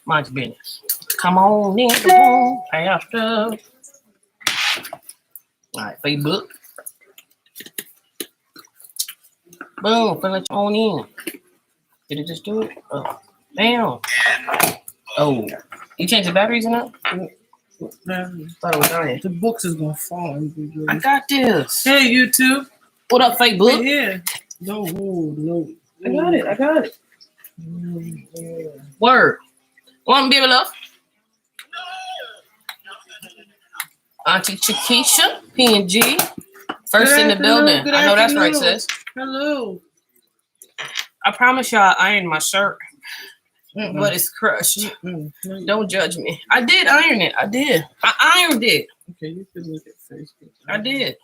Mind your business. Come on in the room, Pastor. All right, Facebook. Boom, finna let you on in. Did it just do it? Oh, damn. Oh, you changed the batteries in that? Thought it was dying. The books is gonna fall. I got this. Hey, YouTube. What up, Facebook? Yeah. No, no. I got it. Word. Want to be love? Auntie Chiquisha, P&G. First in the building. I know that's right, sis. Hello. I promise y'all I ironed my shirt, but it's crushed. Don't judge me. I did iron it. I ironed it. Okay, you can look at Facebook. I did.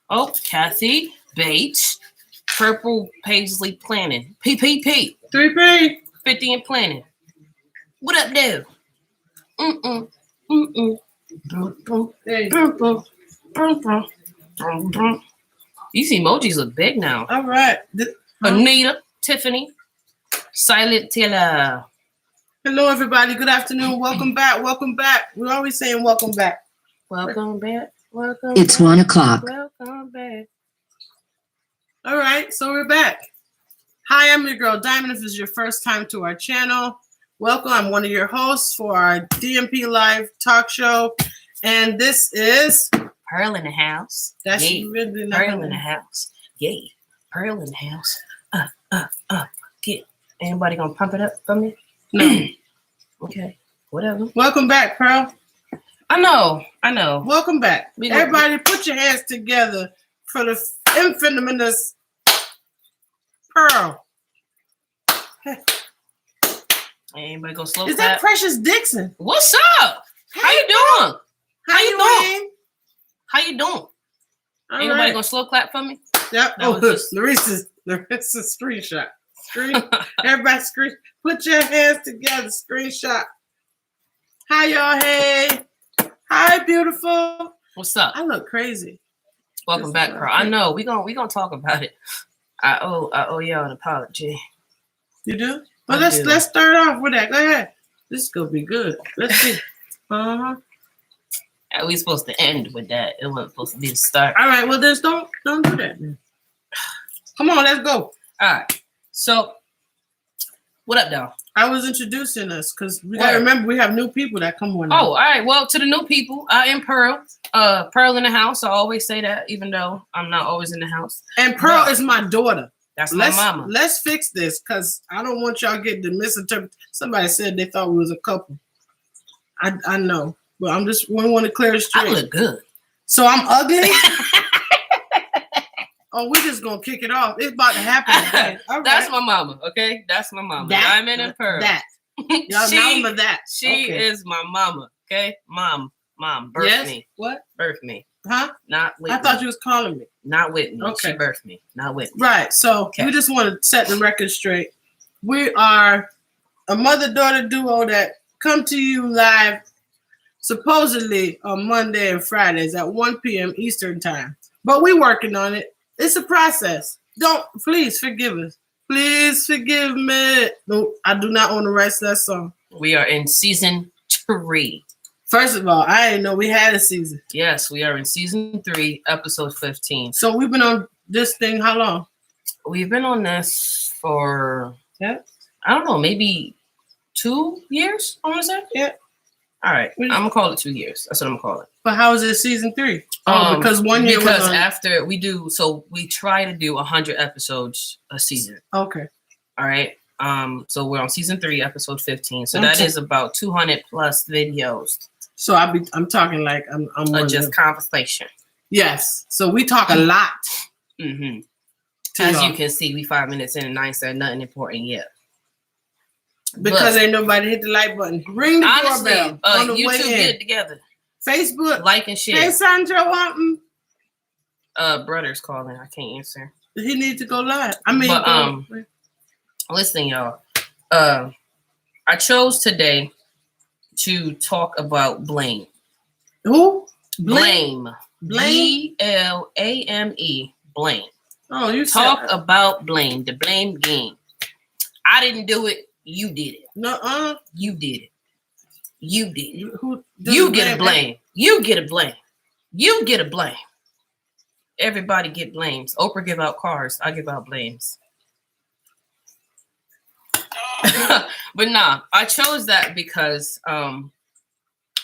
Oh, Kathy Bates. Purple Paisley Planning. PPP. 3P. 50 in planning. What up, dude? Hey. These emojis look big now. All right. Anita, Tiffany, Silent Taylor. Hello, everybody. Good afternoon. Welcome back. We're always saying welcome back. Welcome back. It's 1 o'clock. Welcome back. All right, so we're back. Hi, I'm your girl Diamond. If this is your first time to our channel, welcome. I'm one of your hosts for our DnPearl Live talk show, and this is Pearl in the house. That's Yay. really not Pearl in the house. Yay. Pearl in the house. Get anybody gonna pump it up for me? No. Okay. Whatever. Welcome back, Pearl. I know. Welcome back. Everybody, put your hands together for the infamous Pearl. Anybody go slow Is clap? that Precious Dixon? What's up? How you doing? How you doing? How you doing? Anybody gonna slow clap for me? Yep. That was Larissa's screenshot. Everybody screen. Put your hands together. Screenshot. Hi, y'all. Hey. Hi, beautiful. What's up? I look crazy. Welcome back, Pearl. I know we gonna talk about it. I owe y'all an apology. You do? Well, let's start off with that. Go ahead. This is gonna be good. Let's see. We supposed to end with that. It wasn't supposed to be the start. All right. Well, just don't do that. Come on, let's go. All right. So, what up, y'all? I was introducing us because we gotta remember we have new people that come on. Oh, all right. Well, to the new people, I am Pearl. Pearl in the house. I always say that, even though I'm not always in the house. And Pearl is my daughter. That's my mama. Let's fix this because I don't want y'all getting the misinterpreted. Somebody said they thought we was a couple. I know, but we want to clear it straight. I look good. So I'm ugly. Oh, we just gonna kick it off. It's about to happen. All right. That's my mama. Okay, that's my mama. Diamond and Pearl. That. Y'all know that. She is my mama. Okay, mom, birthed me. What? Birthed me. Huh? Not with I thought you was calling me. Not with me. Okay. She birthed me. Not with me. Right. So we just want to set the record straight. We are a mother-daughter duo that come to you live supposedly on Monday and Fridays at 1 p.m. Eastern time. But we're working on it. It's a process. Please forgive us. Please forgive me. No, I do not own the rights to that song. We are in season 3. First of all, I didn't know we had a season. Yes, we are in season 3, episode 15. So we've been on this thing how long? We've been on this for, I don't know, maybe 2 years, I want to say? Yeah. All right. I'm going to call it 2 years. That's what I'm going to call it. But how is it season 3? Because 1 year because was on... after we try to do 100 episodes a season. Okay. All right. So we're on season 3, episode 15. So that is about 200 plus videos. So I'm talking like I'm just conversation. Yes. So we talk a lot. Mm-hmm. As you can see, we 5 minutes in and I ain't said nothing important yet. Because ain't nobody hit the like button. Ring the doorbell on the YouTube way in. Get it together. Facebook. Like and share. Hey, Sandra, wanting? Brother's calling. I can't answer. He needs to go live. I mean, listen, y'all. I chose today to talk about Blaine. Who? Blame. Blame. Blame. Blaine. Oh, you Talk said about blame. The blame game. I didn't do it. You did it. no. You did it. You did it. Who? You get a blame. You get a blame. You get a blame. Everybody get blames. Oprah give out cars. I give out blames. But nah, I chose that because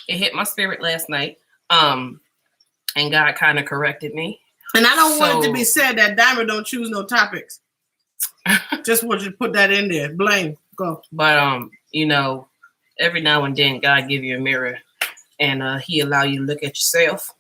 it hit my spirit last night. And God kind of corrected me. And I don't want it to be said that Diamond don't choose no topics. Just want you to put that in there. Blame. Go. But you know, every now and then God give you a mirror and he allow you to look at yourself.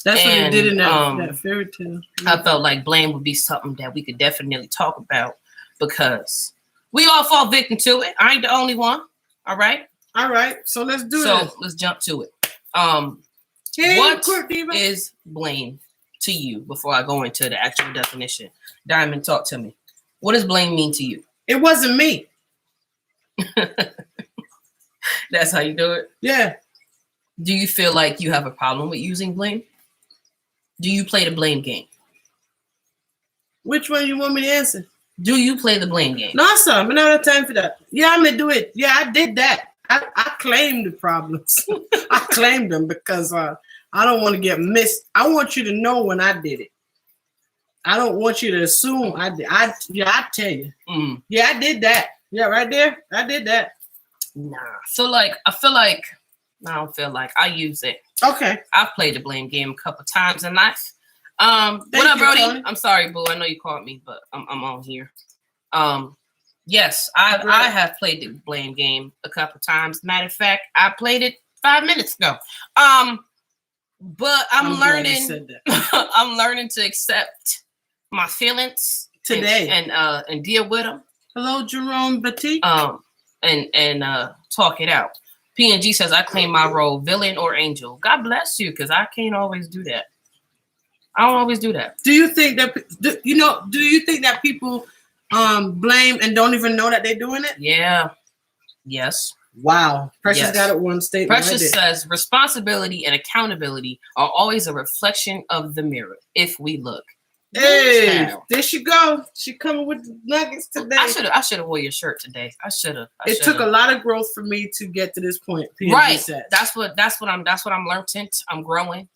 That's what he did in that fairy tale. I felt like blame would be something that we could definitely talk about because we all fall victim to it. I ain't the only one. All right. All right. So let's do it. So let's jump to it. What is blame to you before I go into the actual definition? Diamond, talk to me. What does blame mean to you? It wasn't me. That's how you do it? Yeah. Do you feel like you have a problem with using blame? Do you play the blame game? Which one you want me to answer? Do you play the blame game? No, sir. I'm not have time for that. Yeah, I'm gonna do it. Yeah, I did that. I claimed the problems. I claimed them because I don't want to get missed. I want you to know when I did it. I don't want you to assume I did. I tell you. Yeah, I did that. Yeah, right there. I did that. Nah. So like, I don't feel like I use it. Okay. I've played the blame game a couple times in life. What up, Brody? Tony. I'm sorry, boo. I know you called me, but I'm on here. Yes, I have played the blame game a couple times. Matter of fact, I played it 5 minutes ago. But I'm learning. I'm learning to accept my feelings today and deal with them. Hello, Jerome Batty. And talk it out. PNG says I claim my role, villain or angel. God bless you, because I can't always do that. I don't always do that. Do you think that do you think that people blame and don't even know that they're doing it? Yeah. Yes. Wow. Precious got it one statement. Precious says responsibility and accountability are always a reflection of the mirror if we look. Hey, there she go. She coming with the nuggets today. I should have wore your shirt today. It took a lot of growth for me to get to this point. Right. Says. That's what I'm learning. I'm growing.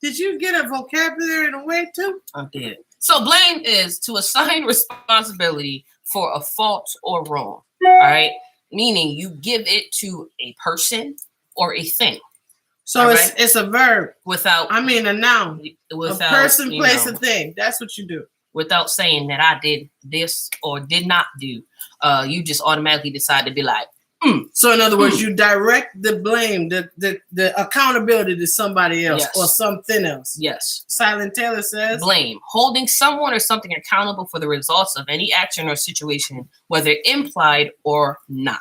Did you get a vocabulary in a way too? I did. So blame is to assign responsibility for a fault or wrong. All right. Meaning you give it to a person or a thing. So it's a verb. A noun. Without a person, place, a thing. That's what you do. Without saying that I did this or did not do. You just automatically decide to be like, So in other words, you direct the blame, the accountability to somebody else or something else. Yes. Silent Taylor says blame, holding someone or something accountable for the results of any action or situation, whether implied or not.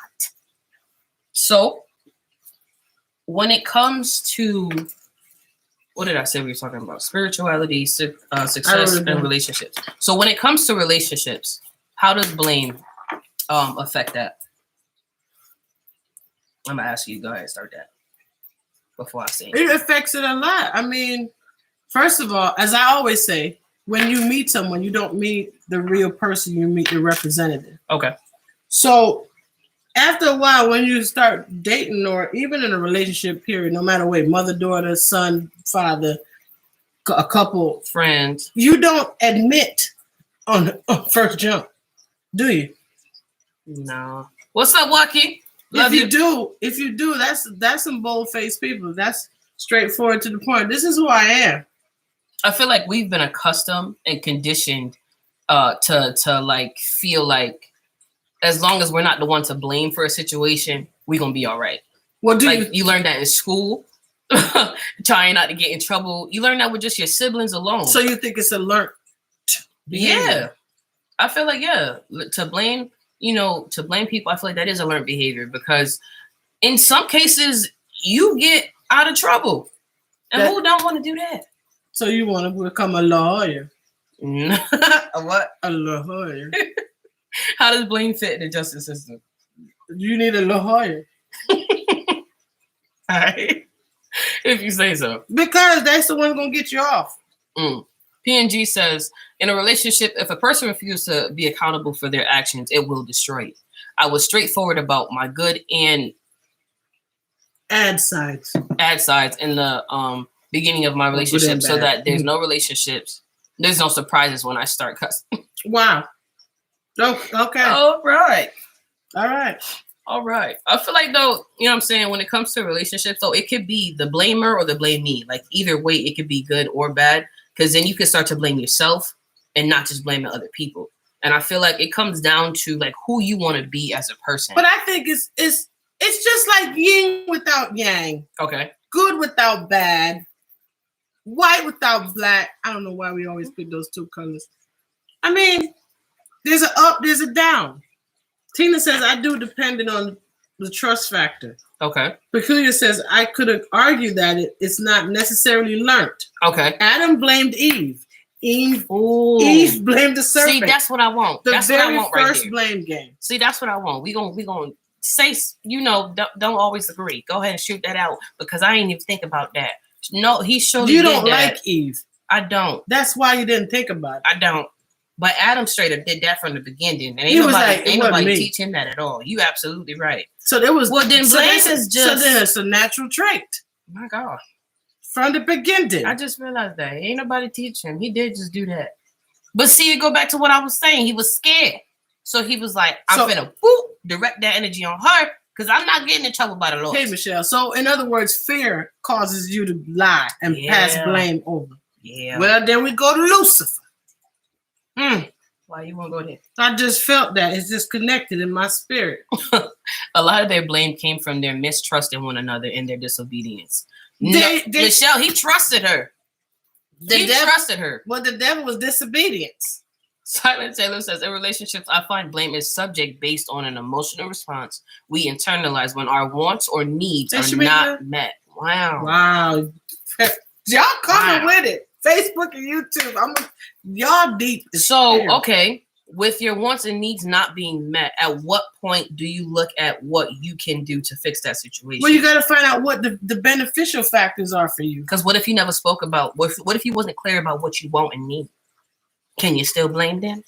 So when it comes to, what did I say we were talking about? Spirituality, success, and relationships. So when it comes to relationships, how does blame affect that? I'm gonna ask you. Go ahead and start that before I say it. It affects it a lot. I mean, first of all, as I always say, when you meet someone, you don't meet the real person. You meet the representative. Okay. So after a while, when you start dating or even in a relationship period, no matter what, mother, daughter, son, father, a couple, friends, you don't admit on first jump, do you? No. What's up, Joaquin? If you do, that's some bold-faced people. That's straightforward to the point. This is who I am. I feel like we've been accustomed and conditioned to like feel like as long as we're not the one to blame for a situation, we're gonna be all right. Well, you learned that in school, trying not to get in trouble. You learn that with just your siblings alone. So you think it's a learned behavior? Yeah. I feel like to blame people, I feel like that is a learned behavior because in some cases you get out of trouble. And who don't want to do that? So you want to become a lawyer? A what? A lawyer. How does blame fit in the justice system? You need a lawyer. All right. If you say so. Because that's the one going to get you off. PNG says, in a relationship, if a person refuses to be accountable for their actions, it will destroy it. I was straightforward about my good and Add sides in the beginning of my relationship, so that there's no relationships. There's no surprises when I start cussing. Wow. Okay. All right. All right. I feel like, though, you know what I'm saying, when it comes to relationships, though, it could be the blamer or the blamee. Like, either way, it could be good or bad, because then you can start to blame yourself and not just blaming other people. And I feel like it comes down to, like, who you want to be as a person. But I think it's just like yin without yang. Okay. Good without bad. White without black. I don't know why we always pick those two colors. I mean, there's an up, there's a down. Tina says, I do, depending on the trust factor. Okay. Peculiar says, I could argue that it's not necessarily learnt. Okay. Adam blamed Eve. Eve blamed the serpent. See, that's what I want. That's what I want right there. First blame game. See, that's what I want. We gonna say, don't always agree. Go ahead and shoot that out, because I ain't even think about that. No, he surely You did don't that. like Eve. I don't. That's why you didn't think about it. I don't. But Adam straight up did that from the beginning. And He was like, ain't nobody teach him that at all. You absolutely right. So there was. Well, then Blaine is just. So then it's a natural trait. My God. From the beginning. I just realized that. Ain't nobody teach him. He did just do that. But see, it go back to what I was saying. He was scared. So he was like, I'm finna direct that energy on her, because I'm not getting in trouble by the Lord. Hey, Michelle. So in other words, fear causes you to lie and pass blame over. Yeah. Well, then we go to Lucifer. Why you want to go there? I just felt that. It's just connected in my spirit. A lot of their blame came from their mistrust in one another and their disobedience. Michelle, he trusted her. He trusted her. Well, the devil was disobedience. Silent Taylor says, in relationships, I find blame is subject based on an emotional response we internalize when our wants or needs are not met. Wow. Y'all coming with it. Facebook and YouTube. Y'all deep. So, okay, with your wants and needs not being met, at what point do you look at what you can do to fix that situation? Well, you got to find out what the beneficial factors are for you. Because what if you never spoke about, what if you wasn't clear about what you want and need? Can you still blame them?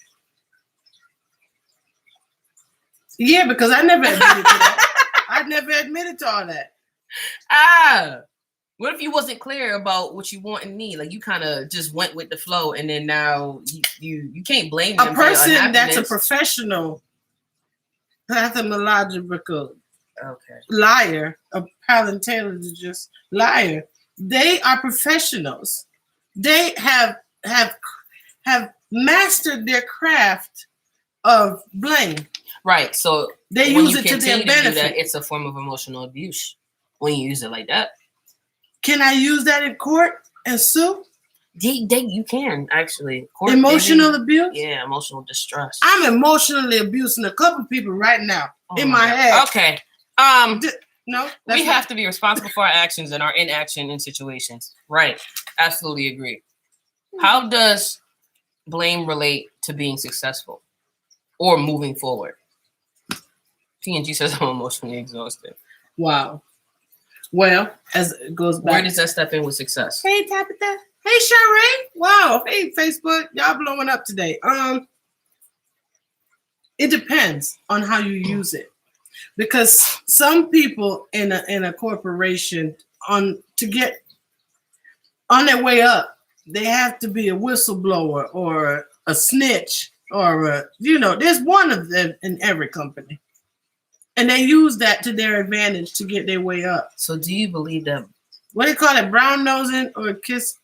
Yeah, because I never admitted to that. I never admitted to all that. What if you wasn't clear about what you want and need? Like, you kind of just went with the flow, and then now you can't blame them. A person that's a professional, pathological liar, a paleontologist liar, they are professionals. They have mastered their craft of blame. Right. So they use it to their benefit. That, it's a form of emotional abuse when you use it like that. Can I use that in court and sue? You can, actually. Emotional abuse? Yeah, emotional distress. I'm emotionally abusing a couple people right now in my head. Okay. No, we have to be responsible for our actions and our inaction in situations. Right. Absolutely agree. How does blame relate to being successful or moving forward? PNG says I'm emotionally exhausted. Wow. Well, as it goes back. Where does that step in with success? Hey, Tabitha. Hey, Sheree. Wow. Hey, Facebook. Y'all blowing up today. It depends on how you use it. Because some people in a corporation to get on their way up, they have to be a whistleblower or a snitch or there's one of them in every company. And they use that to their advantage to get their way up. So do you believe that? What do you call it? Brown nosing or kiss?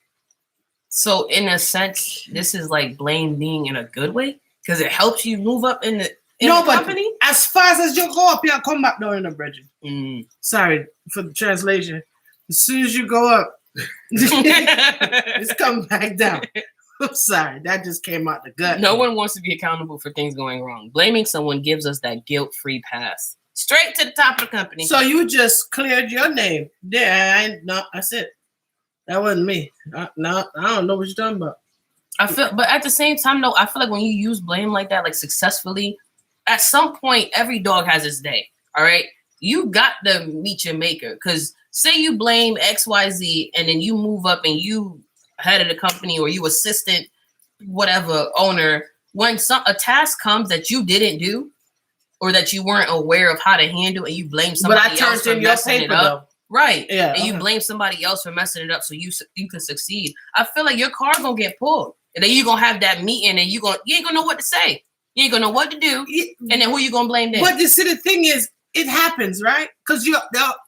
So in a sense, this is like blame being in a good way? Because it helps you move up in the company? As fast as you go up, you'll come back down in the bridge. Sorry for the translation. As soon as you go up, it's coming back down. I'm sorry, that just came out the gut. No one wants to be accountable for things going wrong. Blaming someone gives us that guilt-free pass. Straight to the top of the company. So you just cleared your name. Yeah, that's it. That wasn't me. No, I don't know what you're talking about. But at the same time, though, I feel like when you use blame like that, like successfully, at some point, every dog has its day. All right, you got to meet your maker. Because say you blame XYZ, and then you move up and you head of the company or you assistant, whatever owner, when a task comes that you didn't do or that you weren't aware of how to handle and you blame somebody else for messing it up. Right. Yeah. And you blame somebody else for messing it up so you can succeed. I feel like your car gonna get pulled. And then you're gonna have that meeting and you ain't gonna know what to say. You ain't gonna know what to do. And then who you gonna blame then? But you see, the thing is, it happens, right? Because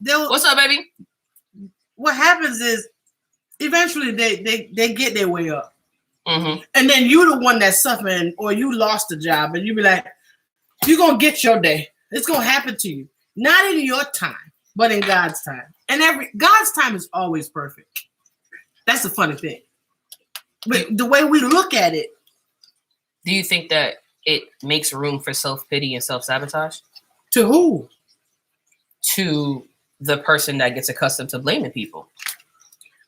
they'll what's up, baby? What happens is eventually they get their way up. Mm-hmm. And then you're the one that's suffering or you lost the job and you be like, you're gonna get your day. It's gonna happen to you. Not in your time, but in God's time. And God's time is always perfect. That's the funny thing. But the way we look at it. Do you think that it makes room for self-pity and self-sabotage? To who? To the person that gets accustomed to blaming people.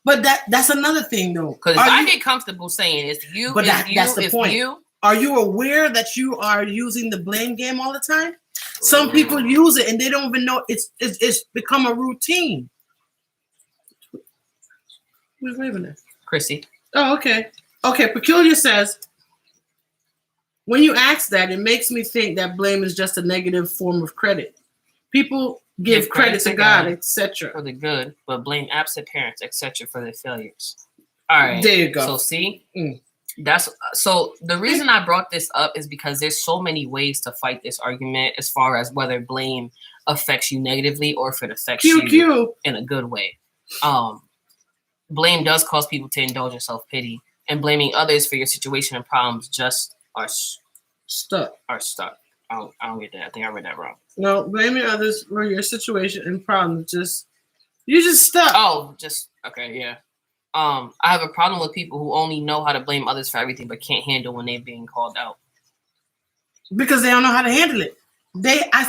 But that's another thing, though. Because if I get comfortable saying it's you, but that's the point. You, are you aware that you are using the blame game all the time? Some people use it and they don't even know it's become a routine. Who's waving at? Chrissy. Oh, okay. Okay, Peculiar says, when you ask that, it makes me think that blame is just a negative form of credit. People give credit to God, etc. for the good, but blame absent parents, etc. for their failures. All right. There you go. So see, so the reason I brought this up is because there's so many ways to fight this argument as far as whether blame affects you negatively or if it affects you in a good way. Blame does cause people to indulge in self-pity, and blaming others for your situation and problems just are stuck. I don't get that. I think I read that wrong. No, blaming others for your situation and problems you're just stuck. Oh, okay, yeah. I have a problem with people who only know how to blame others for everything but can't handle when they're being called out. Because they don't know how to handle it. I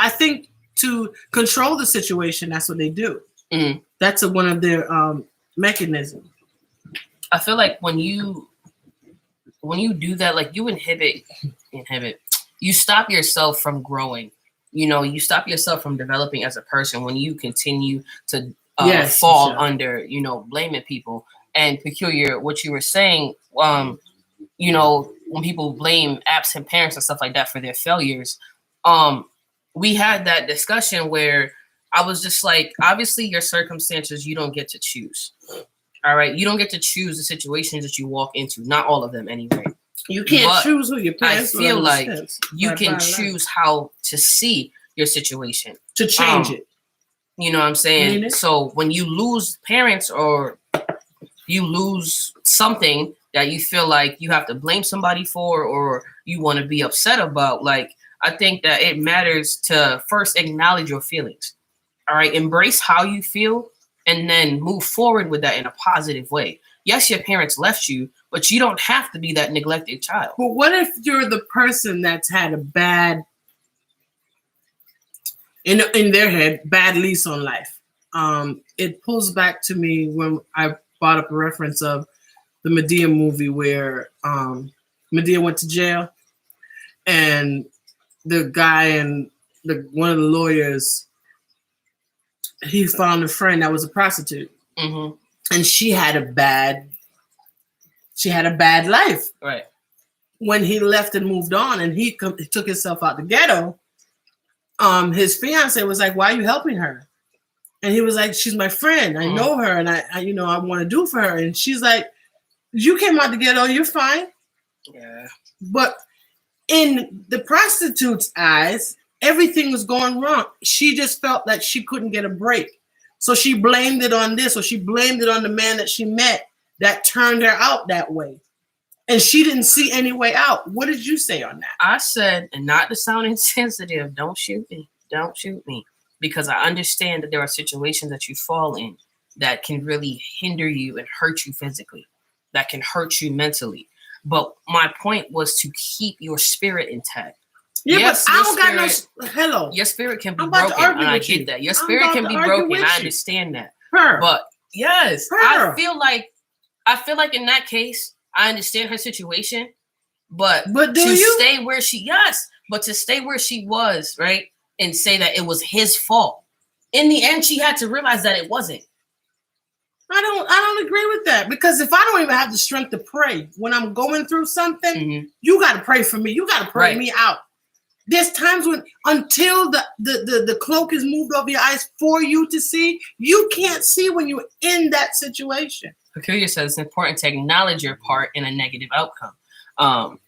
think to control the situation, that's what they do. Mm-hmm. That's one of their mechanisms. I feel like when you do that, like you inhibit, you stop yourself from growing. You stop yourself from developing as a person when you continue to fall under, blaming people. And Peculiar, what you were saying, when people blame absent parents and stuff like that for their failures, we had that discussion where I was just like, obviously your circumstances, you don't get to choose. All right. You don't get to choose the situations that you walk into. Not all of them anyway. You can't choose who your parents. I feel like you can choose how to see your situation. To change it. You know what I'm saying? So when you lose parents or you lose something that you feel like you have to blame somebody for or you want to be upset about, like, I think that it matters to first acknowledge your feelings. All right. Embrace how you feel and then move forward with that in a positive way. Yes, your parents left you, but you don't have to be that neglected child. But what if you're the person that's had a bad, in their head, bad lease on life? It pulls back to me when I brought up a reference of the Medea movie where Medea went to jail and the guy and one of the lawyers, he found a friend that was a prostitute. Mm-hmm. And she had a bad life. Right. When he left and moved on and he took himself out the ghetto, his fiance was like, why are you helping her? And he was like, she's my friend. I know her and I want to do for her. And she's like, you came out the ghetto, you're fine. Yeah. But in the prostitute's eyes, everything was going wrong. She just felt that she couldn't get a break. So she blamed it on this, or she blamed it on the man that she met that turned her out that way. And she didn't see any way out. What did you say on that? I said, and not to sound insensitive, don't shoot me. Don't shoot me. Because I understand that there are situations that you fall in that can really hinder you and hurt you physically, that can hurt you mentally. But my point was to keep your spirit intact. Yeah, yes, but I don't got no. Hello. Your spirit can be broken, and I get that. Your spirit can be broken. I understand that. But yes, I feel like in that case, I understand her situation. But to stay where she was, right, and say that it was his fault. In the end, she had to realize that it wasn't. I don't agree with that, because if I don't even have the strength to pray when I'm going through something, you got to pray for me. You got to pray me out. There's times when until the cloak is moved over your eyes for you to see, you can't see when you're in that situation. Peculiar says it's important to acknowledge your part in a negative outcome.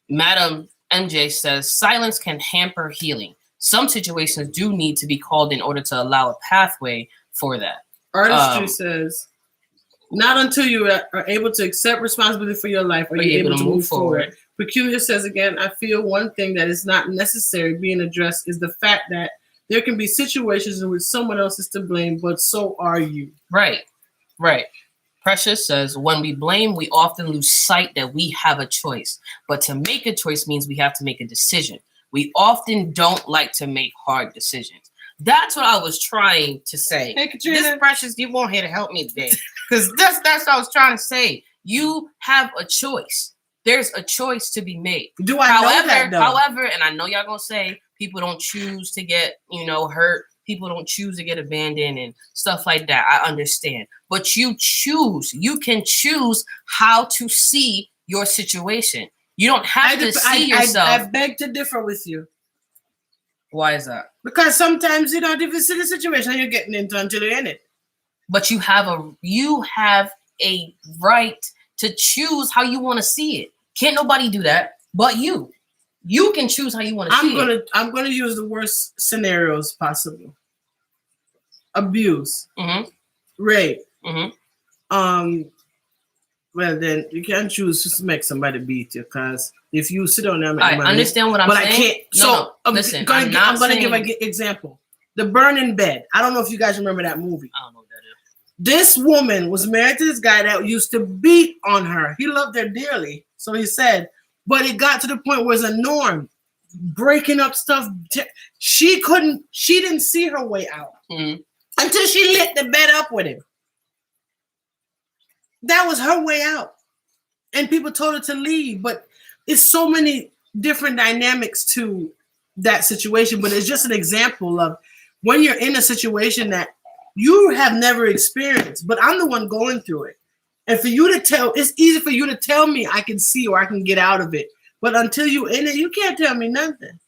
Madam MJ says silence can hamper healing. Some situations do need to be called in order to allow a pathway for that. Artistry says, not until you are able to accept responsibility for your life are you able to move forward. Peculiar says again, I feel one thing that is not necessary being addressed is the fact that there can be situations in which someone else is to blame, but so are you. Right. Precious says, when we blame, we often lose sight that we have a choice. But to make a choice means we have to make a decision. We often don't like to make hard decisions. That's what I was trying to say. Hey, Katrina. This Precious, you weren't here to help me today. Because that's what I was trying to say. You have a choice. There's a choice to be made. Do I know that, though? However, and I know y'all going to say people don't choose to get, hurt. People don't choose to get abandoned and stuff like that. I understand. But you choose. You can choose how to see your situation. You don't have to see yourself. I beg to differ with you. Why is that? Because sometimes you don't even see the situation you're getting into until you're in it. But you have a right to choose how you want to see it. Can't nobody do that but you. You can choose how you want to see it. I'm gonna use the worst scenarios possible. Abuse, rape. Well, then you can't choose just to make somebody beat you, because if you sit on them, I understand what I'm saying. But I can't. No, listen, I'm gonna give an example. The Burning Bed. I don't know if you guys remember that movie. I don't know what that is. This woman was married to this guy that used to beat on her. He loved her dearly, so he said. But it got to the point where it's a norm, breaking up stuff. She didn't see her way out until she lit the bed up with him. That was her way out. And people told her to leave. But it's so many different dynamics to that situation. But it's just an example of when you're in a situation that you have never experienced, but I'm the one going through it. And for you to tell, it's easy for you to tell me I can see or I can get out of it. But until you're in it, you can't tell me nothing.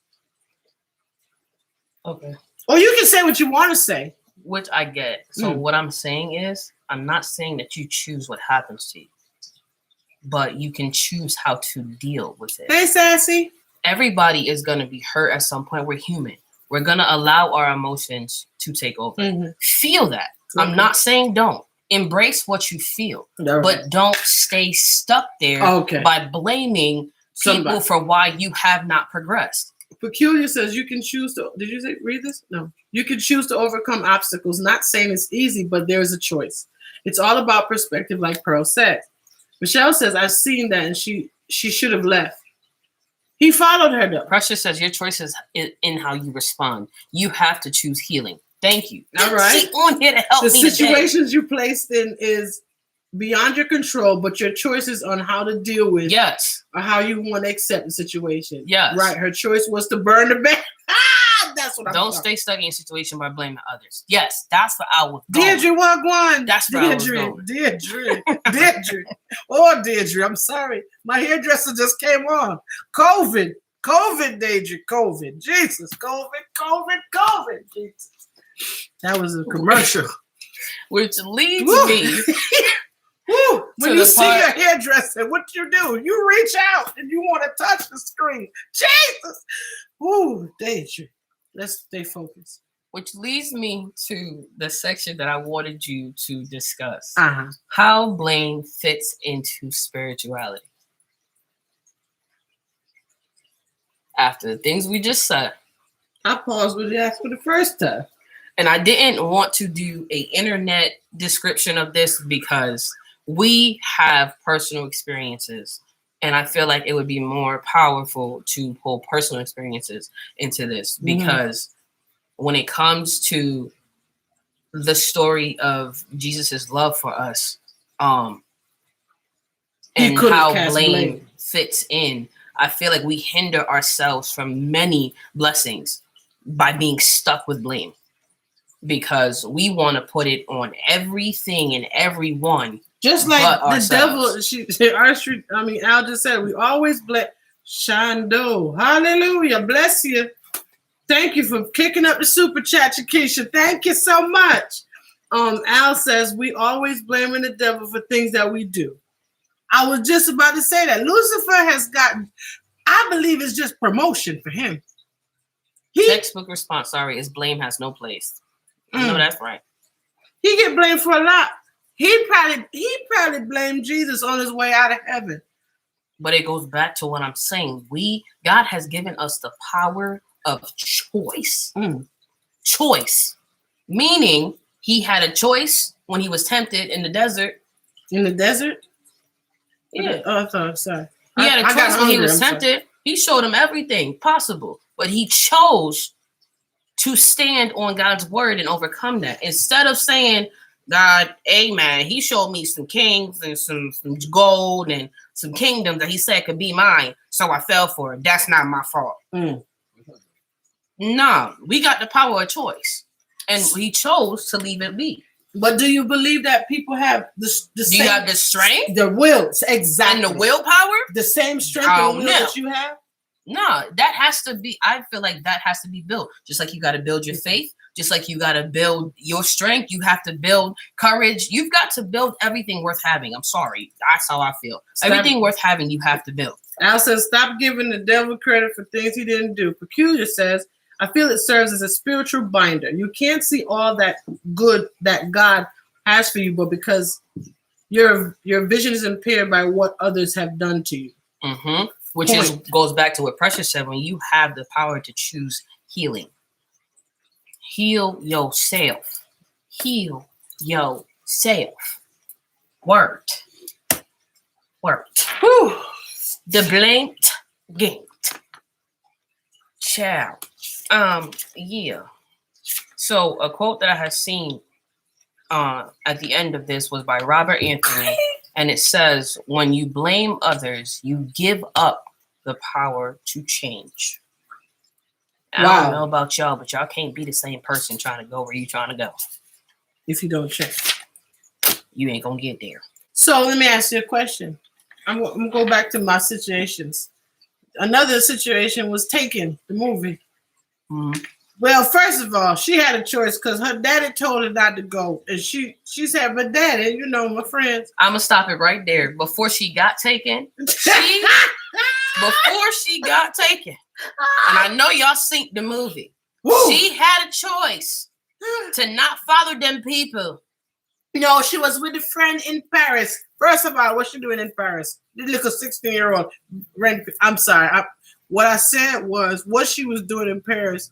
Okay. Or you can say what you want to say. Which I get. So what I'm saying is, I'm not saying that you choose what happens to you, but you can choose how to deal with it. Hey, Sassy. Everybody is going to be hurt at some point. We're human. We're going to allow our emotions to take over. Feel that. I'm not saying don't. Embrace what you feel, but don't stay stuck there by blaming people for why you have not progressed. Peculiar says you can choose to, did you read this? No. You can choose to overcome obstacles. Not saying it's easy, but there's a choice. It's all about perspective, like Pearl said. Michelle says, I've seen that, and she should have left. He followed her, though. Precious says, your choice is in how you respond. You have to choose healing. Thank you. All right. Sit on here to help me. The situations situations you placed in is beyond your control, but your choices on how to deal with or how you want to accept the situation. Yes. Right. Her choice was to burn the bed. That's what I'm Don't stay stuck in a situation by blaming others. Yes, that's what I was going. Deirdre Wagwan. That's where I was going. Deirdre. Oh, Deirdre, I'm sorry. My hairdresser just came on. COVID, Deirdre, COVID. Jesus, COVID. Jesus. That was a commercial. Which leads me Woo. When you see your hairdresser, what you do? You reach out and you want to touch the screen. Jesus. Ooh, Deirdre. Let's stay focused. Which leads me to the section that I wanted you to discuss. How Blaine fits into spirituality. After the things we just said. I paused when you asked for the first time. And I didn't want to do an internet description of this because we have personal experiences. And I feel like it would be more powerful to pull personal experiences into this because when it comes to the story of Jesus's love for us, and how Blaine fits in, I feel like we hinder ourselves from many blessings by being stuck with blame. because we want to put it on everything and everyone. Just like but the ourselves. devil, Al just said, we always bless Shando. Hallelujah. Bless you. Thank you for kicking up the super chat, Shakisha. Thank you so much. Al says, we always blaming the devil for things that we do. I was just about to say that. Lucifer has gotten, I believe it's just promotion for him. Textbook response, sorry, is blame has no place. I know that's right. He get blamed for a lot. He probably blamed Jesus on his way out of heaven. But it goes back to what I'm saying. God has given us the power of choice. Choice. Meaning he had a choice when he was tempted in the desert. In the desert? Yeah. Oh, sorry. He had a choice when he was tempted. He showed him everything possible. But he chose to stand on God's word and overcome that. Instead of saying, God, amen, he showed me some kings and some gold and some kingdoms that he said could be mine. So I fell for it. That's not my fault. No, we got the power of choice. And he chose to leave it be. But do you believe that people have the Do you have the strength? The will, exactly. And the willpower? The same strength and will that you have? No, that has to be, I feel like that has to be built. Just like you got to build your faith. Just like you got to build your strength. You have to build courage. You've got to build everything worth having. I'm sorry. That's how I feel. Everything worth having, you have to build. Al says, stop giving the devil credit for things he didn't do. Peculiar says, I feel it serves as a spiritual binder. You can't see all that good that God has for you, but because your vision is impaired by what others have done to you. Which goes back to what Precious said, when you have the power to choose healing. Heal yourself. Heal yourself. Word. Whew. The blinked gate. Ciao. Yeah. So a quote that I had seen at the end of this was by Robert Anthony, and it says, when you blame others, you give up the power to change. I don't know about y'all, but y'all can't be the same person trying to go where you're trying to go. If you don't change. You ain't gonna get there. So let me ask you a question. I'm going to go back to my situations. Another situation was Taken, the movie. Well, first of all, she had a choice because her daddy told her not to go. And she said, but daddy, you know, my friends. I'm going to stop it right there. Before she got taken, and I know y'all seen the movie, she had a choice to not follow them people. No, she was with a friend in Paris. First of all, what's she doing in Paris? The little 16-year-old. I'm sorry. What I said was what she was doing in Paris,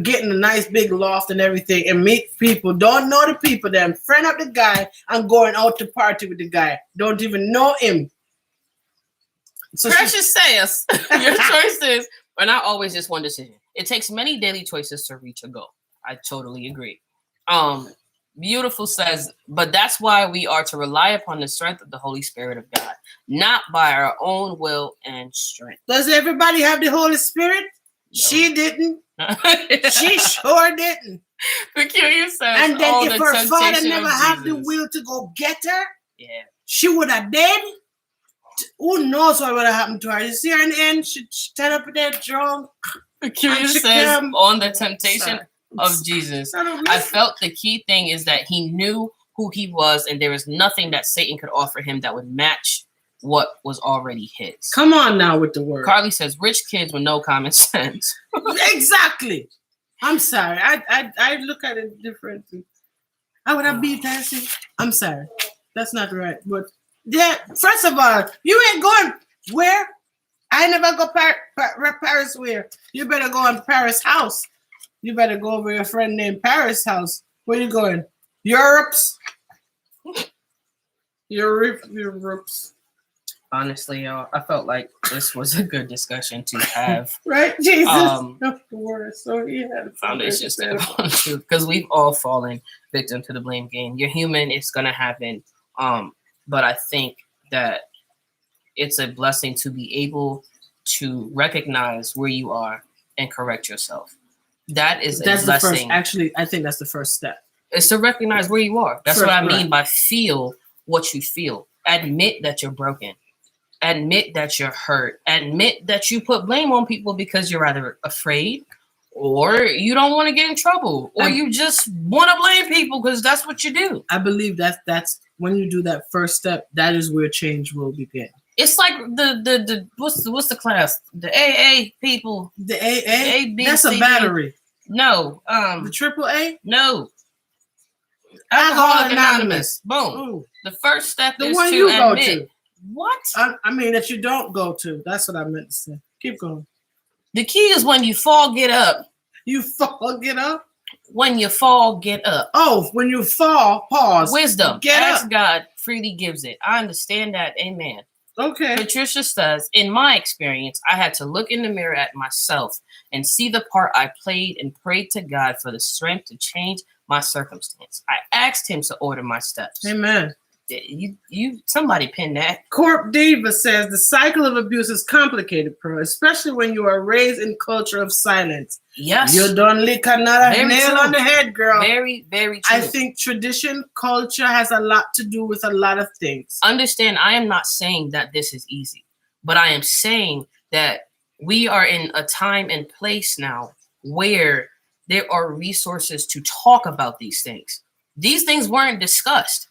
getting a nice big loft and everything, and meet people. Don't know the people, then friend up the guy and going out to party with the guy. Don't even know him. So Precious says, your choices are not always just one decision. It takes many daily choices to reach a goal. I totally agree. Beautiful says, but that's why we are to rely upon the strength of the Holy Spirit of God, not by our own will and strength. Does everybody have the Holy Spirit? No. She didn't. She sure didn't. Peculiar says, and then if her father never had the will to go get her, she would have dead. Who knows what would have happened to her? You see her in the end, she stand up there drunk. Peculiar says, on the temptation of Jesus, I felt the key thing is that he knew who he was, and there was nothing that Satan could offer him that would match what was already his. Come on now with the word. Carly says, rich kids with no common sense. Exactly. I'm sorry. I look at it differently. How would I be dancing? I'm sorry. That's not right. But yeah, first of all, you ain't going where? I never go Paris where? You better go on Paris house. You better go over your friend named Paris house. Where you going? Europe's? Europe's. Honestly, y'all, I felt like this was a good discussion to have. Right, Jesus. Of course. So yeah. Foundation because we've all fallen victim to the blame game. You're human. It's gonna happen. But I think that it's a blessing to be able to recognize where you are and correct yourself. That is That's a the blessing. first. Actually, I think that's the first step. It's to recognize where you are. That's First, what I mean right. by feel what you feel. Admit that you're broken. Admit that you're hurt. Admit that you put blame on people because you're either afraid or you don't want to get in trouble or you just want to blame people because that's what you do. I believe that's when you do that first step, that is where change will begin. It's like the what's the class? The AA people. The AA? A, B, That's C, a battery. D. No. The AAA? No. Alcoholic Anonymous. Boom. Ooh. The first step The is one to you go admit. to. What? I mean that you don't go to. That's what I meant to say. Keep going. The key is when you fall, get up. You fall, get up? When you fall, get up. Oh, when you fall, pause. Wisdom. Get Ask up. God freely gives it. I understand that. Amen. Okay. Patricia says, in my experience, I had to look in the mirror at myself and see the part I played and prayed to God for the strength to change my circumstance. I asked him to order my steps. Amen. Somebody pin that. Corp Diva says the cycle of abuse is complicated, Pearl, especially when you are raised in culture of silence. Yes. You don't lick another Very nail true. on the head, girl. Very, very true. I think tradition, culture has a lot to do with a lot of things. Understand, I am not saying that this is easy, but I am saying that we are in a time and place now where there are resources to talk about these things. These things weren't discussed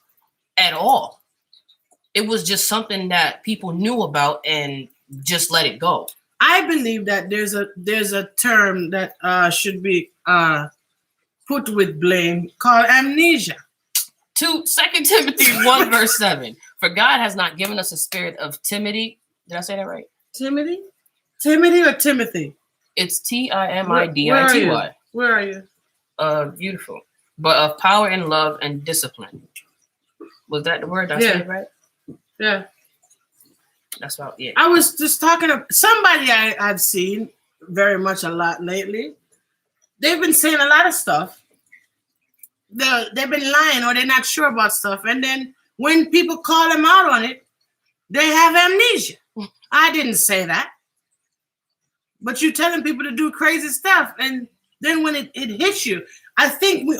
at all. It was just something that people knew about and just let it go. I believe that there's a term that should be put with Blaine called amnesia. 2 Timothy 1 verse 7. For God has not given us a spirit of timidity. Did I say that right? Timothy? Timothy or Timothy? It's Timidity. Where are you? Beautiful. But of power and love and discipline. Was that the word? Did I say it right? Yeah. That's about it. I was just talking to somebody I've seen very much a lot lately. They've been saying a lot of stuff. They've been lying or they're not sure about stuff. And then when people call them out on it, they have amnesia. I didn't say that. But you're telling people to do crazy stuff. And then when it hits you, I think we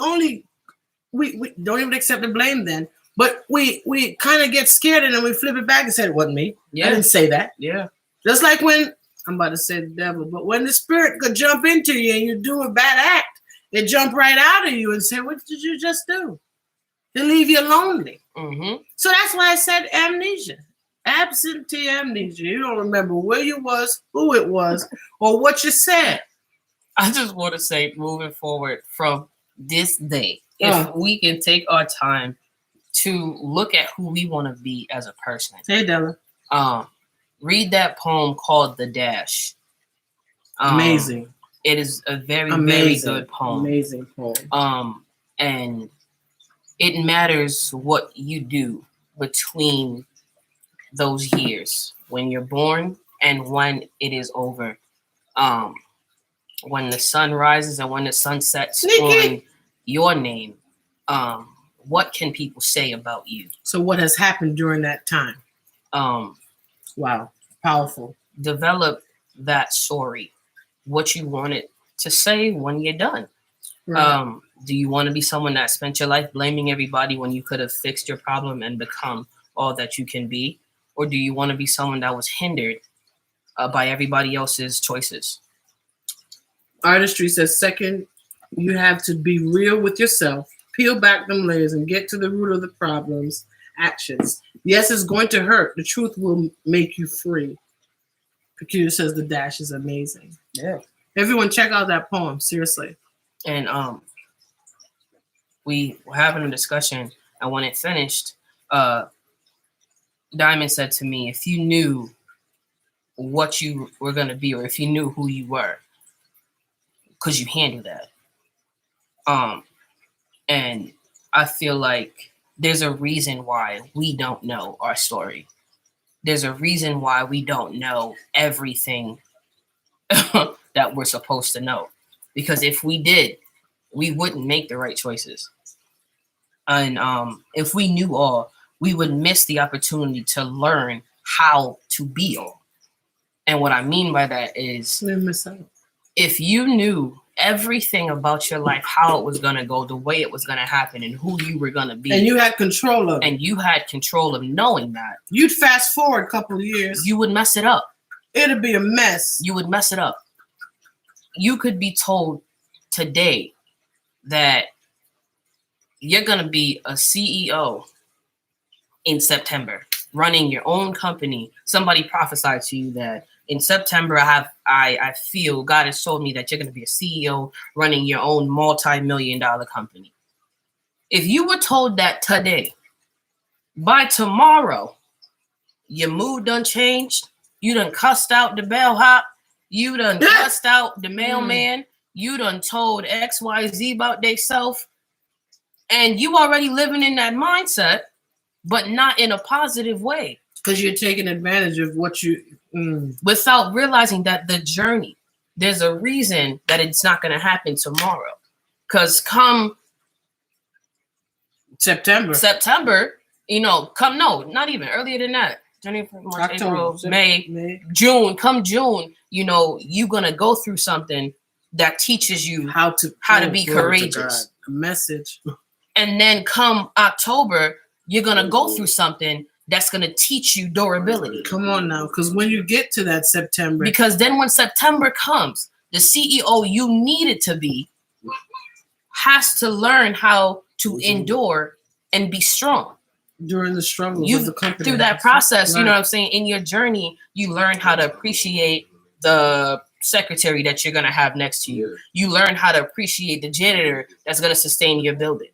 don't even accept the blame then. But we kind of get scared and then we flip it back and say, it wasn't me. Yeah. I didn't say that. Yeah. Just like when, I'm about to say the devil, but when the spirit could jump into you and you do a bad act, it jump right out of you and say, what did you just do? They leave you lonely. Mm-hmm. So that's why I said amnesia. Absentee amnesia. You don't remember where you was, who it was, or what you said. I just want to say, moving forward from this day, if we can take our time to look at who we want to be as a person. Hey, Della. Read that poem called The Dash. Amazing. It is a very, very good poem. Amazing poem. And it matters what you do between those years when you're born and when it is over. When the sun rises and when the sun sets on your name, what can people say about you? So what has happened during that time? Wow. Powerful. Develop that story. What you wanted to say when you're done. Right. Do you want to be someone that spent your life blaming everybody when you could have fixed your problem and become all that you can be? Or do you want to be someone that was hindered by everybody else's choices? Artistry says, second, you have to be real with yourself, peel back them layers and get to the root of the problems. Actions. Yes, it's going to hurt. The truth will make you free. Peculiar says the dash is amazing. Yeah. Everyone check out that poem, seriously. And we were having a discussion, and when it finished, Diamond said to me, if you knew what you were going to be, or if you knew who you were, could you handle that? And I feel like there's a reason why we don't know our story. There's a reason why we don't know everything that we're supposed to know. Because if we did, we wouldn't make the right choices. And if we knew all, we would miss the opportunity to learn how to be all. And what I mean by that is, if you knew everything about your life, how it was going to go, the way it was going to happen, and who you were going to be. And you had control of it. And you had control of knowing that. You'd fast forward a couple of years. You would mess it up. It'd be a mess. You would mess it up. You could be told today that you're going to be a CEO in September, running your own company. Somebody prophesied to you that in September, I feel God has told me that you're going to be a CEO running your own multi-million-dollar company. If you were told that today, by tomorrow, your mood done changed, you done cussed out the bellhop, you done cussed out the mailman, you done told XYZ about theyself, and you already living in that mindset, but not in a positive way. Because you're taking advantage of what you... Without realizing that the journey, there's a reason that it's not going to happen tomorrow. Because come September, you know, not even earlier than that. January, March, October, April, May, June. Come June, you know, you're going to go through something that teaches you how to be courageous. A message. And then come October, you're going to go through something that's going to teach you durability. Come on now, because when you get to that September. Because then when September comes, the CEO you needed to be has to learn how to endure and be strong. During the struggles of the company. Through that process, right. You know what I'm saying? In your journey, you learn how to appreciate the secretary that you're going to have next to you. You learn how to appreciate the janitor that's going to sustain your building.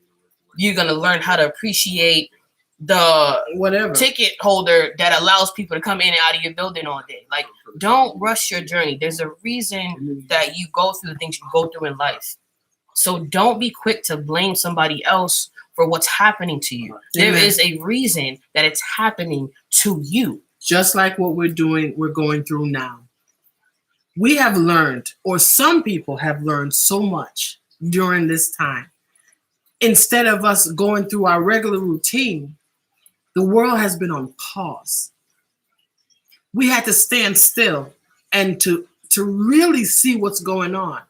You're going to learn how to appreciate the ticket holder that allows people to come in and out of your building all day. Like, don't rush your journey. There's a reason that you go through the things you go through in life. So don't be quick to blame somebody else for what's happening to you. There is a reason that it's happening to you. Just like what we're going through now. We have learned, or some people have learned so much during this time. Instead of us going through our regular routine, the world has been on pause. We had to stand still and to really see what's going on.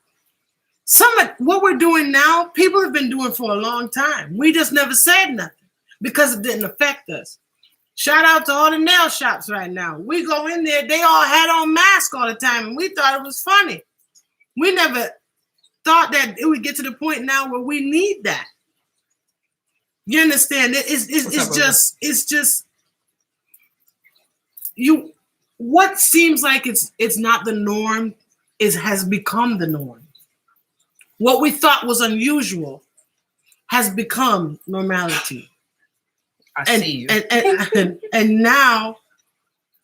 Some of what we're doing now, people have been doing for a long time. We just never said nothing because it didn't affect us. Shout out to all the nail shops right now. We go in there, they all had on masks all the time, and we thought it was funny. We never thought that it would get to the point now where we need that. You understand? It's just you. What seems like it's not the norm has become the norm. What we thought was unusual has become normality. I see you. And now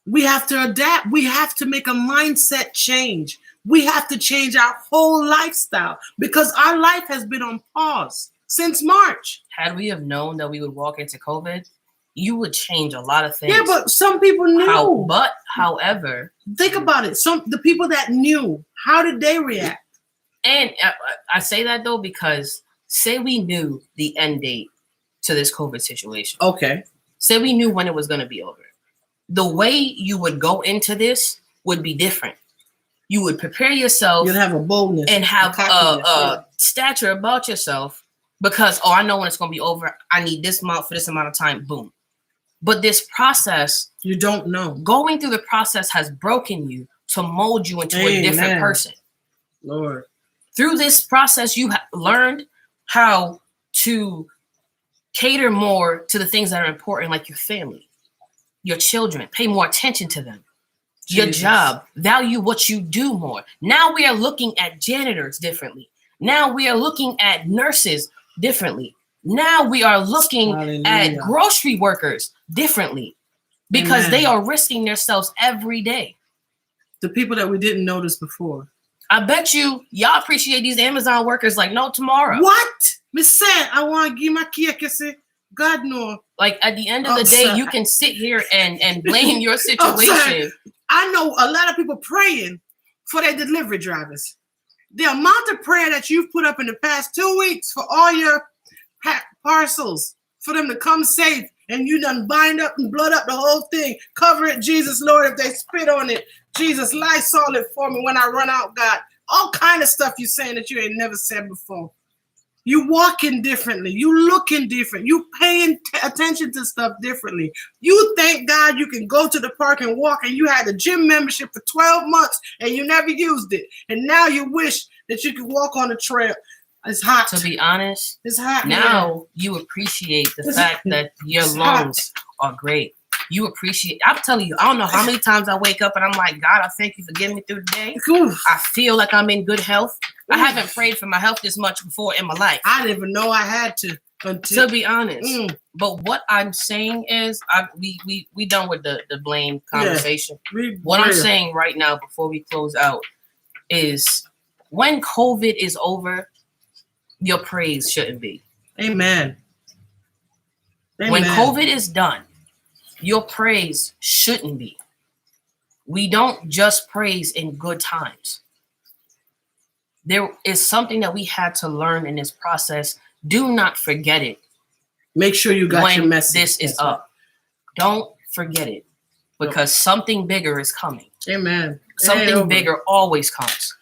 we have to adapt. We have to make a mindset change. We have to change our whole lifestyle because our life has been on pause since March. Had we have known that we would walk into COVID, you would change a lot of things. Yeah, but some people knew. However, think about it. The people that knew, how did they react? And I say that though because say we knew the end date to this COVID situation. Okay. Say we knew when it was going to be over. The way you would go into this would be different. You would prepare yourself. You'd have a boldness and have a stature about yourself because, I know when it's going to be over. I need this amount for this amount of time. Boom. But this process, you don't know. Going through the process has broken you to mold you into a different person. Lord. Through this process, you have learned how to cater more to the things that are important, like your family, your children, pay more attention to them, your job, value what you do more. Now we are looking at janitors differently. Now we are looking at nurses differently. Now we are looking at grocery workers differently because they are risking themselves every day. The people that we didn't notice before. I bet y'all appreciate these Amazon workers like no tomorrow. What? Miss said I want to give my cake. God no. Like at the end of the day, you can sit here and blame your situation. I know a lot of people praying for their delivery drivers. The amount of prayer that you've put up in the past 2 weeks for all your parcels, for them to come safe, and you done bind up and blood up the whole thing. Cover it, Jesus, Lord, if they spit on it. Jesus, Lysol it for me when I run out, God. all kind of stuff you saying that you ain't never said before. You walking differently. You looking different. You paying attention to stuff differently. You thank God you can go to the park and walk, and you had a gym membership for 12 months and you never used it. And now you wish that you could walk on the trail. It's hot. To be honest, it's hot. Now man. you appreciate the fact that your lungs are great. You appreciate. I'm telling you, I don't know how many times I wake up and I'm like, God, I thank you for getting me through the day. Oof. I feel like I'm in good health. I haven't prayed for my health this much before in my life. I didn't even know I had to. To be honest. But what I'm saying is, we done with the Blaine conversation. What I'm saying right now before we close out is, when COVID is over, your praise shouldn't be. Amen. When COVID is done, your praise shouldn't be. We don't just praise in good times. There is something that we had to learn in this process. Do not forget it. Make sure you got your message. This is up. Don't forget it, because something bigger is coming. Amen. Something bigger always comes.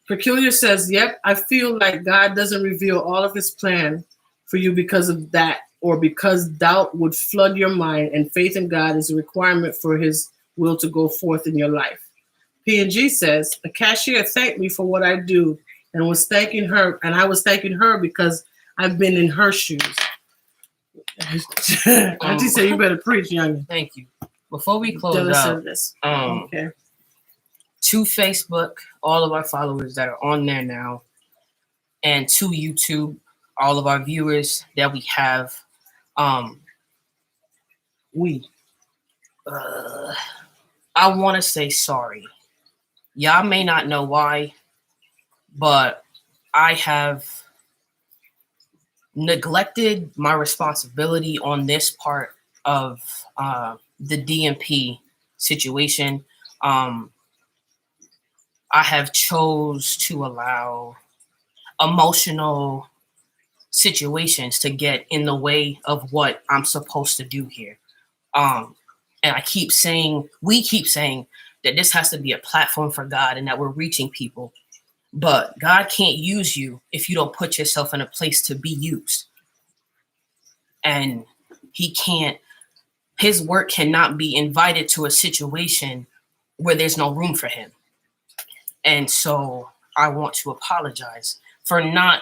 Peculiar says, yep, I feel like God doesn't reveal all of his plan for you because of that, or because doubt would flood your mind, and faith in God is a requirement for his will to go forth in your life. P&G says, a cashier thanked me for what I do, and I was thanking her because I've been in her shoes. Auntie said, you better preach, youngin. Thank you. Before we close out, okay. To Facebook, all of our followers that are on there now, and to YouTube, all of our viewers that we have, I want to say sorry. Y'all may not know why, but I have neglected my responsibility on this part of the DnP situation. I have chose to allow emotional situations to get in the way of what I'm supposed to do here. And we keep saying that this has to be a platform for God and that we're reaching people. But God can't use you if you don't put yourself in a place to be used. And his work cannot be invited to a situation where there's no room for him. And so I want to apologize for not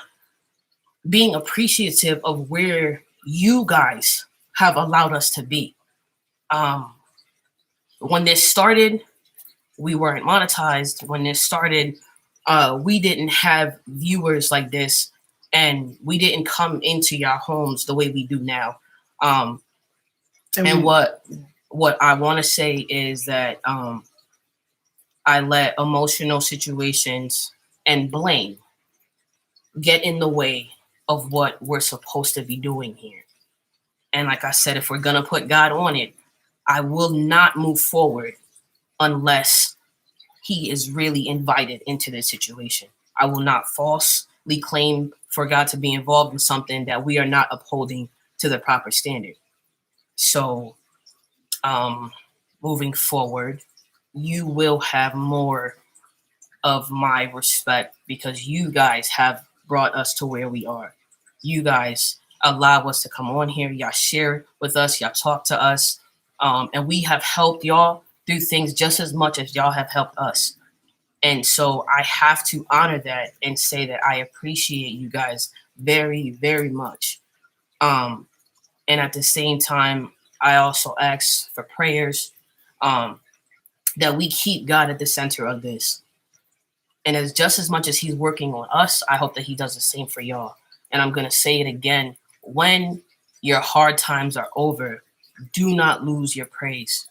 being appreciative of where you guys have allowed us to be. When this started, we weren't monetized. When this started, we didn't have viewers like this, and we didn't come into your homes the way we do now. And what I want to say is that I let emotional situations and blame get in the way of what we're supposed to be doing here. And like I said, if we're going to put God on it, I will not move forward unless he is really invited into this situation. I will not falsely claim for God to be involved in something that we are not upholding to the proper standard. So moving forward, you will have more of my respect because you guys have brought us to where we are. You guys allow us to come on here. Y'all share with us. Y'all talk to us. And we have helped y'all do things just as much as y'all have helped us. And so I have to honor that and say that I appreciate you guys very, very much. And at the same time, I also ask for prayers that we keep God at the center of this. And as just as much as he's working on us, I hope that he does the same for y'all. And I'm going to say it again. When your hard times are over, do not lose your praise.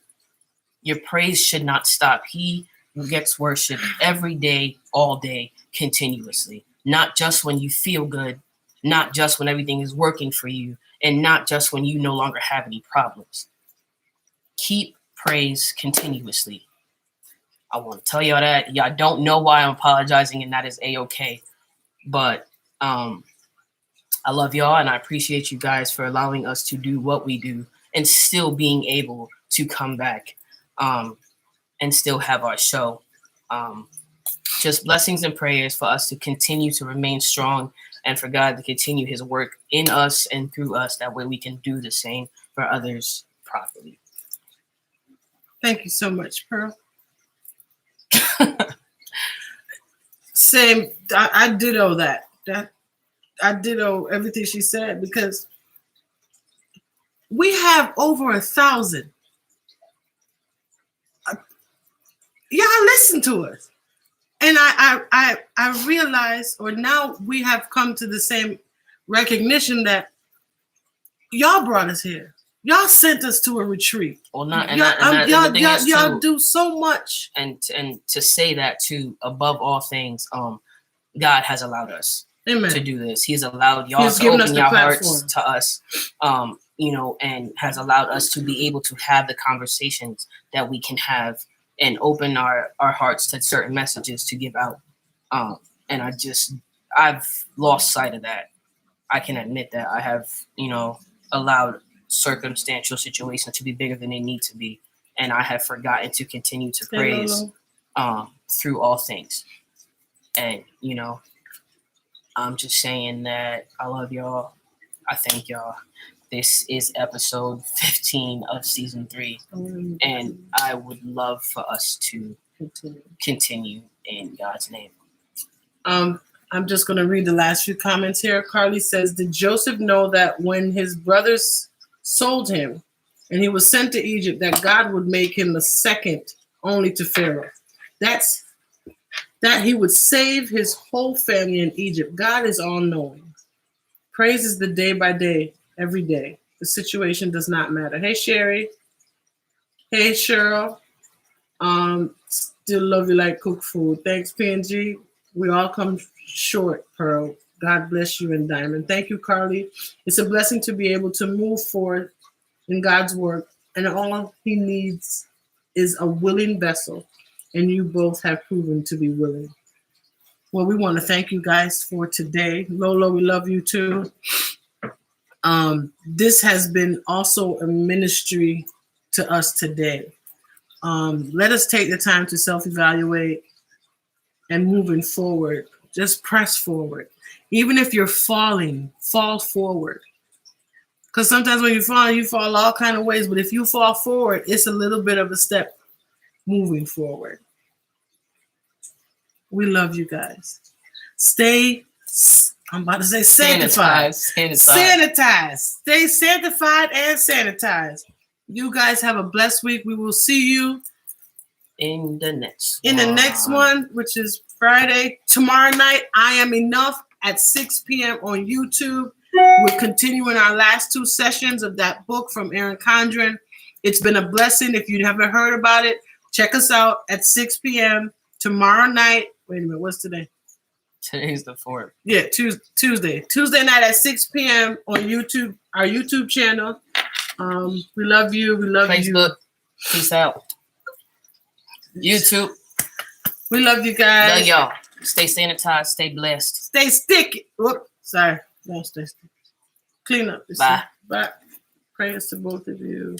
Your praise should not stop. He gets worship every day, all day, continuously. Not just when you feel good, not just when everything is working for you, and not just when you no longer have any problems. Keep praise continuously. I want to tell y'all that. Y'all don't know why I'm apologizing, and that is A-okay. But I love y'all, and I appreciate you guys for allowing us to do what we do and still being able to come back and still have our show just blessings and prayers for us to continue to remain strong and for God to continue his work in us and through us. That way we can do the same for others properly. Thank you so much, Pearl. Same. I ditto that. I ditto everything she said, because we have over 1,000. Y'all listen to us. And I realize, or now we have come to the same recognition that y'all brought us here. Y'all sent us to a retreat. Well, not and y'all do so much. And to say that too, above all things, God has allowed us Amen. To do this. He's allowed y'all to open your hearts to us, and has allowed us to be able to have the conversations that we can have and open our hearts to certain messages to give out. And I've lost sight of that. I can admit that I have, allowed circumstantial situations to be bigger than they need to be. And I have forgotten to continue to praise through all things. And, I'm just saying that I love y'all. I thank y'all. This is episode 15 of season 3. And I would love for us to continue in God's name. I'm just going to read the last few comments here. Carly says, did Joseph know that when his brothers sold him and he was sent to Egypt, that God would make him the second only to Pharaoh? That he would save his whole family in Egypt. God is all-knowing. Praise is the day by day, every day. The situation does not matter. Hey, Sherry. Hey, Cheryl. Still love you like cook food. Thanks, PNG. We all come short, Pearl. God bless you and Diamond. Thank you, Carly. It's a blessing to be able to move forward in God's work, and all he needs is a willing vessel, and you both have proven to be willing. Well, we want to thank you guys for today. Lolo, we love you too. This has been also a ministry to us today. Let us take the time to self-evaluate and moving forward. Just press forward. Even if you're falling, fall forward. Because sometimes when you fall all kind of ways. But if you fall forward, it's a little bit of a step moving forward. We love you guys. I'm about to say sanctified. Sanitized. Stay sanctified and sanitized. You guys have a blessed week. We will see you in the next one, which is Friday. Tomorrow night, I Am Enough at 6 p.m. on YouTube. We're continuing our last 2 sessions of that book from Aaron Condren. It's been a blessing. If you haven't heard about it, check us out at 6 p.m. tomorrow night. Wait a minute, what's today? Today's the 4th. Yeah, Tuesday. Tuesday night at 6 p.m. on YouTube, our YouTube channel. We love you. We love you. Facebook. Peace out. YouTube. We love you guys. Love y'all. Stay sanitized. Stay blessed. Stay sticky. Whoop. Sorry. Don't stay sticky. Clean up. Bye. Bye. Prayers to both of you.